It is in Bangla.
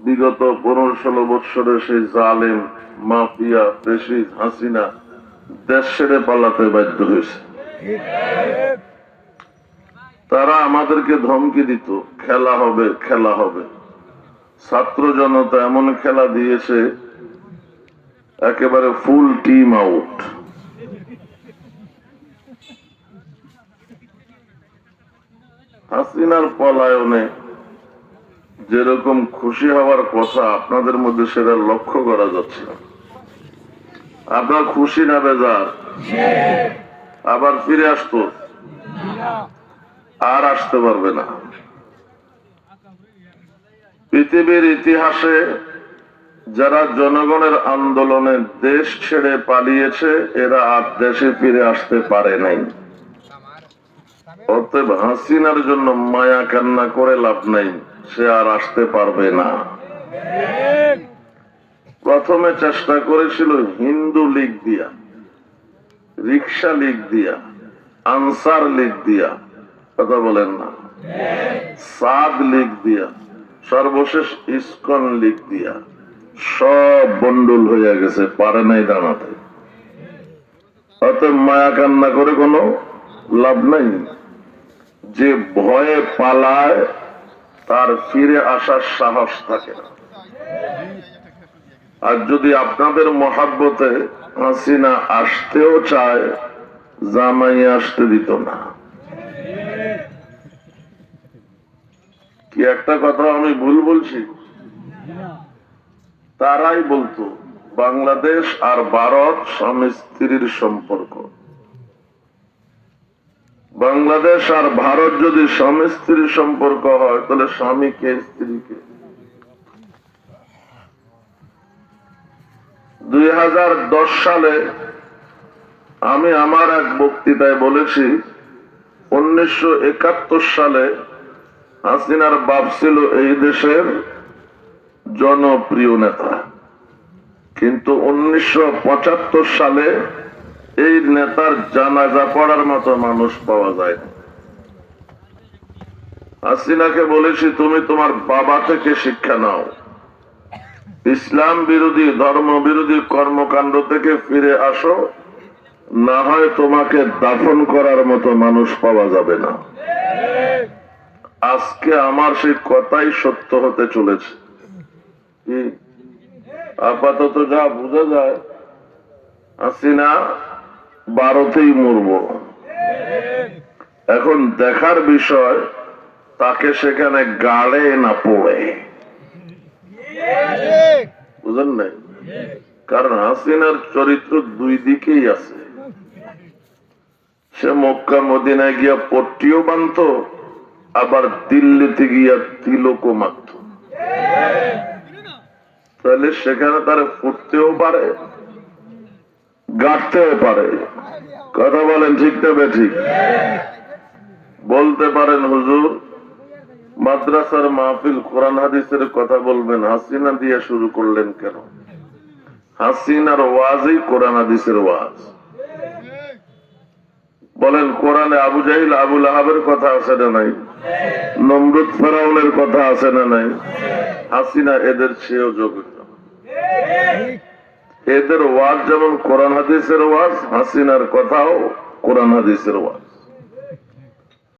বিগত 15-16 বৎসরে সেই জালেম মাফিয়া ফ্যাসিস্ট হাসিনা দেশ ছেড়ে পালাতে বাধ্য হয়েছে। তারা আমাদেরকে ধমকি দিত, খেলা হবে খেলা হবে। ছাত্র জনতা এমন খেলা দিয়েছে, একেবারে ফুল টিম আউট। হাসিনার পলায়নে যেরকম খুশি হওয়ার কথা আপনাদের মধ্যে সেটা লক্ষ্য করা যাচ্ছে। আপনার খুশি না বেজার? আবার ফিরে আসতো? আর আসতে পারবে না। পৃথিবীর ইতিহাসে যারা জনগণের আন্দোলনে দেশ ছেড়ে পালিয়েছে এরা আর দেশে ফিরে আসতে পারে নাই। অতএব হাসিনার জন্য মায়া কান্না করে লাভ নাই, সে আর আসতে পারবে না। প্রথমে চেষ্টা করেছিল হিন্দু লীগ দিয়া, রিক্সা লীগ দিয়া, আনসার লীগ দিয়া, কথা বলেন না, সাদ লীগ দিয়া, সর্বশেষ ইসকন লীগ দিয়া, সব বন্ডল হয়ে গেছে, পারে নাই দাঁড়াতে। অতএব মায়া কান্না করে কোনো লাভ নাই। যে ভয়ে পালায় তার ফিরে আসার সাহস থাকে না। আর যদি আপনাদের মহাব্বতে হাসিনা আসতেও চায়, জামাই আসতে দিত না। কি একটা কথা আমি ভুল বলছি? তারাই বলতো বাংলাদেশ আর ভারত স্বামী স্ত্রীর সম্পর্ক। বাংলাদেশ আর ভারত যদি স্বামী স্ত্রীর সম্পর্ক হয় তাহলে স্বামীকে স্ত্রীকে। 2010 সালে আমি আমার এক বক্তৃতায় বলেছি 1971 সালে হাসিনার বাপ ছিল এই দেশের জনপ্রিয় নেতা, কিন্তু 1975 সালে এই নেতার জানাজা পড়ার মতো মানুষ পাওয়া যায় না। হাসিনাকে বলেছি তুমি তোমার বাবা থেকে শিক্ষা নাও, ইসলাম বিরোধী ধর্ম বিরোধী কর্মকাণ্ড থেকে ফিরে আসো, না হয় তোমাকে দাফন করার মতো মানুষ পাওয়া যাবে না। আজকে আমার সেই কথাই সত্য হতে চলেছে। আপাতত যা বোঝা যায় হাসিনা ভারতেই মরব। এখন দেখার বিষয় তাকে সেখানে গাড়ে না পড়ে, বুঝেন নাই? কারণ হাসিনার চরিত্র দুই দিকেই আছে। সে মক্কা মদিনায় গিয়া পট্টিও বাঁধত, আবার দিল্লিতে গিয়া তিলকও মারত। তাহলে সেখানে তারা ফুটতেও পারে, গাঁটতেও পারে। কথা বলেন ঠিক না বেঠিক? বলতে পারেন হুজুর মাদ্রাসার মাহফিল কোরআন হাদিসের কথা বলবেন, হাসিনা দিয়ে শুরু করলেন কেন? হাসিনার ওয়াজই কোরআন হাদিসের ওয়াজ। বলেন কোরআনে আবু জাহিল আবু লাহাবের কথা আছে না নাই? নমরুদ ফেরাউনের কথা আছে না নাই? হাসিনা এদের চেয়েও যোগ্য। এদের ওয়াজ যেমন কোরআন হাদিসের ওয়াজ, হাসিনার কথাও কোরআন হাদিসের ওয়াজ।